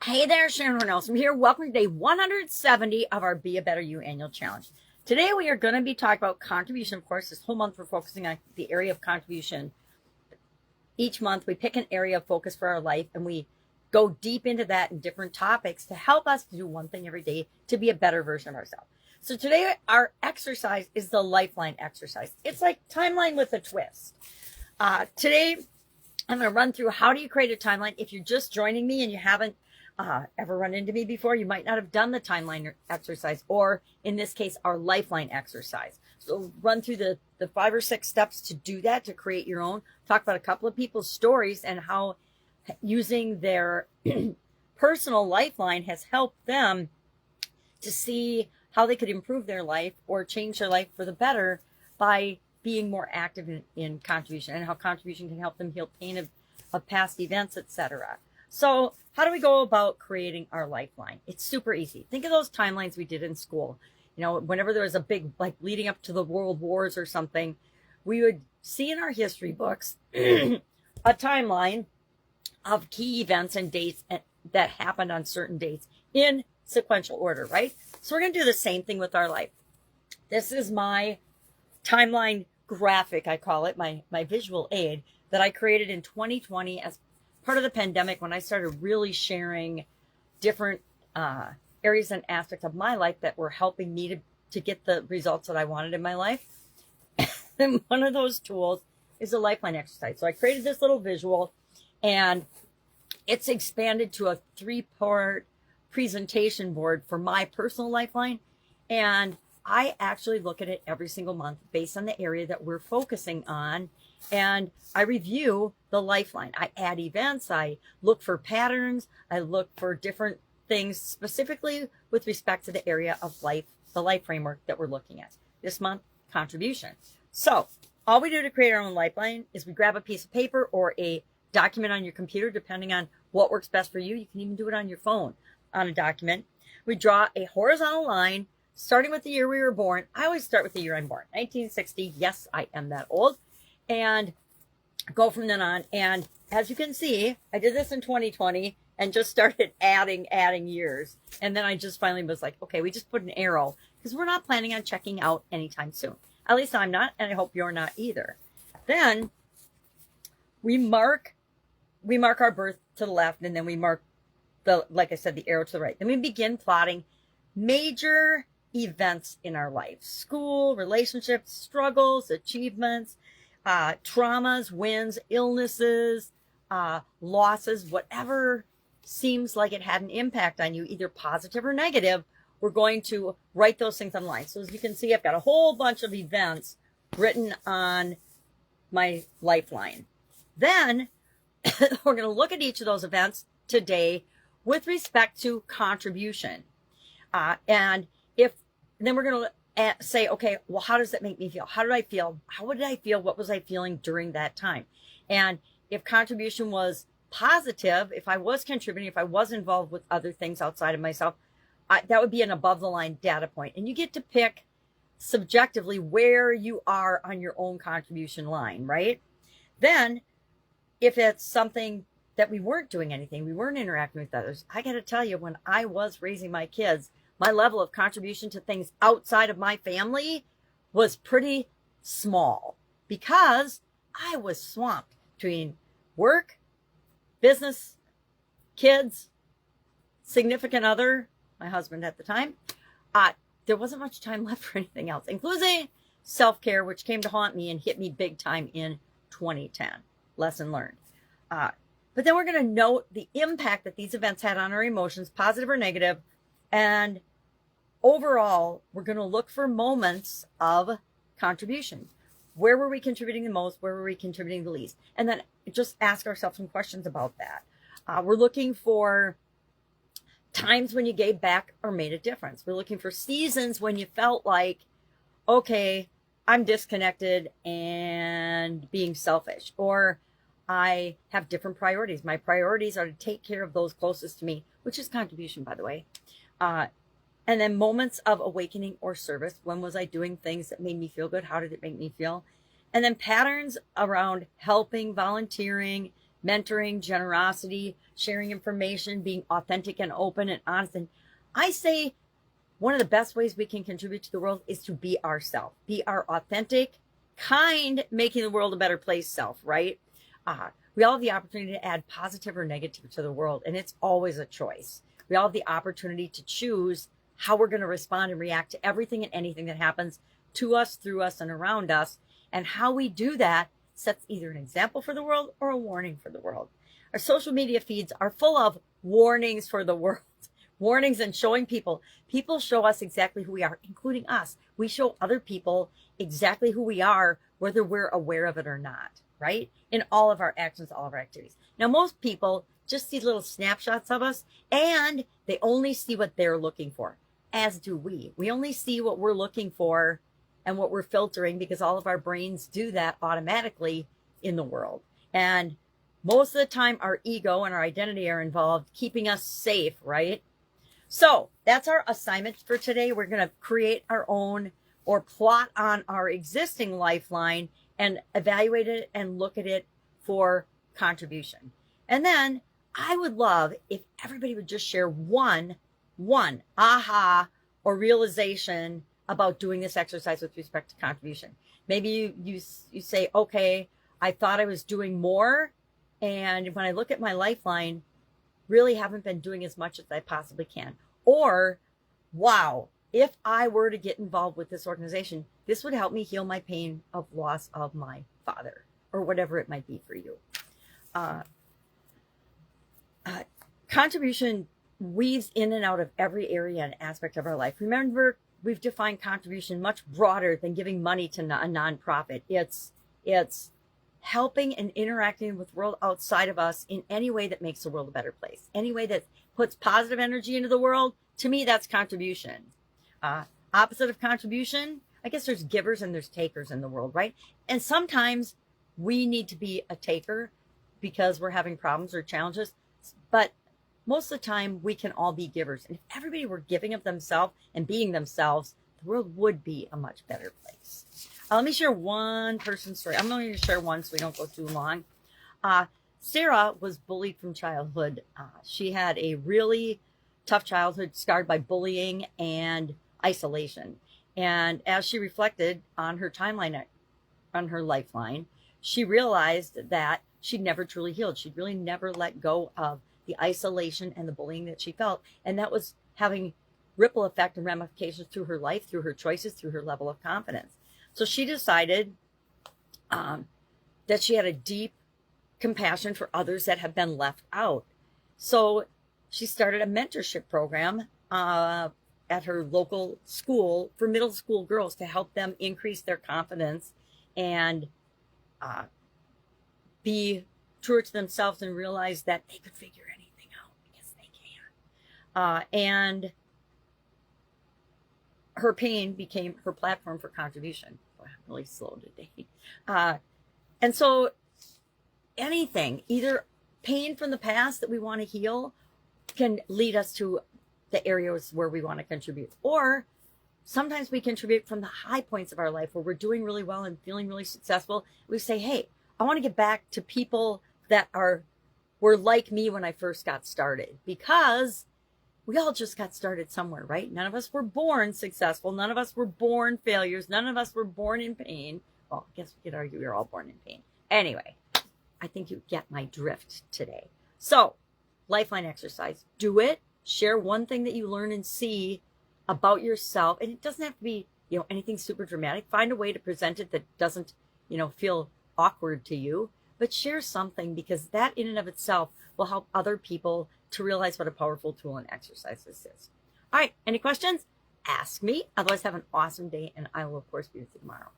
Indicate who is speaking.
Speaker 1: Hey there, Sharon Horne-Ellstrom here. Welcome to day 170 of our Be a Better You annual challenge. Today we are going to be talking about contribution. Of course, this whole month we're focusing on the area of contribution. Each month we pick an area of focus for our life and we go deep into that in different topics to help us to do one thing every day to be a better version of ourselves. So today our exercise is the Lifeline exercise. It's like timeline with a twist. Today I'm going to run through how do you create a timeline. If you're just joining me and you haven't ever run into me before, you might not have done the timeline exercise, or in this case, our Lifeline exercise. So run through the 5 or 6 steps to do that, to create your own. Talk about a couple of people's stories and how using their personal lifeline has helped them to see how they could improve their life or change their life for the better by being more active in contribution, and how contribution can help them heal pain of past events, etc. So how do we go about creating our lifeline? It's super easy. Think of those timelines we did in school. You know, whenever there was a big, like leading up to the world wars or something, we would see in our history books a timeline of key events and dates that happened on certain dates in sequential order, right? So we're going to do the same thing with our life. This is my timeline graphic, I call it, my visual aid that I created in 2020 as part of the pandemic, when I started really sharing different areas and aspects of my life that were helping me to get the results that I wanted in my life. And one of those tools is a Lifeline exercise. So I created this little visual, and it's expanded to a 3-part presentation board for my personal lifeline. And I actually look at it every single month based on the area that we're focusing on. And I review the lifeline. I add events. I look for patterns. I look for different things specifically with respect to the area of life, the life framework that we're looking at. This month, contribution. So all we do to create our own lifeline is we grab a piece of paper or a document on your computer, depending on what works best for you. You can even do it on your phone on a document. We draw a horizontal line starting with the year we were born. I always start with the year I'm born, 1960. Yes, I am that old. And go from then on. And as you can see, I did this in 2020 and just started adding years. And then I just finally was like, okay, we just put an arrow because we're not planning on checking out anytime soon. At least I'm not, and I hope you're not either. Then we mark our birth to the left, and then we mark like I said, the arrow to the right. Then we begin plotting major events in our life: school, relationships, struggles, achievements, traumas, wins, illnesses, losses, whatever seems like it had an impact on you, either positive or negative. We're going to write those things on line. So as you can see, I've got a whole bunch of events written on my lifeline. Then we're going to look at each of those events today with respect to contribution. And then we're going to say, okay, well, how does that make me feel? How did I feel? How did I feel? What was I feeling during that time? And if contribution was positive, if I was contributing, if I was involved with other things outside of myself, that would be an above the line data point. And you get to pick subjectively where you are on your own contribution line, right? Then if it's something that we weren't doing anything, we weren't interacting with others, I got to tell you, when I was raising my kids, my level of contribution to things outside of my family was pretty small because I was swamped between work, business, kids, significant other, my husband at the time. There wasn't much time left for anything else, including self-care, which came to haunt me and hit me big time in 2010. Lesson learned. But then we're going to note the impact that these events had on our emotions, positive or negative. And overall, we're going to look for moments of contribution. Where were we contributing the most? Where were we contributing the least? And then just ask ourselves some questions about that. We're looking for times when you gave back or made a difference. We're looking for seasons when you felt like, okay, I'm disconnected and being selfish, or I have different priorities. My priorities are to take care of those closest to me, which is contribution, by the way. And then moments of awakening or service. When was I doing things that made me feel good? How did it make me feel? And then patterns around helping, volunteering, mentoring, generosity, sharing information, being authentic and open and honest. And I say one of the best ways we can contribute to the world is to be ourselves, be our authentic, kind, making the world a better place self, right? We all have the opportunity to add positive or negative to the world, and it's always a choice. We all have the opportunity to choose how we're going to respond and react to everything and anything that happens to us, through us, and around us. And how we do that sets either an example for the world or a warning for the world. Our social media feeds are full of warnings for the world. Warnings and showing people. People show us exactly who we are, including us. We show other people exactly who we are, whether we're aware of it or not, right? In all of our actions, all of our activities. Now, most people just see little snapshots of us, and they only see what they're looking for, as do we. We only see what we're looking for and what we're filtering, because all of our brains do that automatically in the world. And most of the time, our ego and our identity are involved, keeping us safe, right? So that's our assignment for today. We're going to create our own, or plot on our existing lifeline and evaluate it and look at it for contribution. And then I would love if everybody would just share one aha or realization about doing this exercise with respect to contribution. Maybe you say, okay, I thought I was doing more, and when I look at my lifeline, really haven't been doing as much as I possibly can. Or, wow, if I were to get involved with this organization, this would help me heal my pain of loss of my father, or whatever it might be for you. Contribution weaves in and out of every area and aspect of our life. Remember, we've defined contribution much broader than giving money to a nonprofit. It's helping and interacting with the world outside of us in any way that makes the world a better place. Any way that puts positive energy into the world, to me, that's contribution. Opposite of contribution, I guess there's givers and there's takers in the world, right? And sometimes we need to be a taker because we're having problems or challenges. But most of the time, we can all be givers. And if everybody were giving of themselves and being themselves, the world would be a much better place. Let me share one person's story. I'm only going to share one so we don't go too long. Sarah was bullied from childhood. She had a really tough childhood, scarred by bullying and isolation. And as she reflected on her timeline, on her lifeline, she realized that she'd never truly healed. She'd really never let go of the isolation and the bullying that she felt. And that was having ripple effect and ramifications through her life, through her choices, through her level of confidence. So she decided that she had a deep compassion for others that have been left out. So she started a mentorship program at her local school for middle school girls to help them increase their confidence and be true to themselves and realize that they could figure anything out, because they can. And her pain became her platform for contribution. Boy, I'm really slow today. And so anything, either pain from the past that we want to heal, can lead us to the areas where we want to contribute. Or sometimes we contribute from the high points of our life where we're doing really well and feeling really successful. We say, hey, I want to get back to people that were like me when I first got started, because we all just got started somewhere, right? None of us were born successful. None of us were born failures. None of us were born in pain. Well, I guess we could argue we were all born in pain. Anyway, I think you get my drift today. So, lifeline exercise. Do it. Share one thing that you learn and see about yourself. And it doesn't have to be, anything super dramatic. Find a way to present it that doesn't, feel awkward to you. But share something, because that in and of itself will help other people to realize what a powerful tool and exercise this is. All right. Any questions? Ask me. Otherwise, have an awesome day, and I will, of course, be with you tomorrow.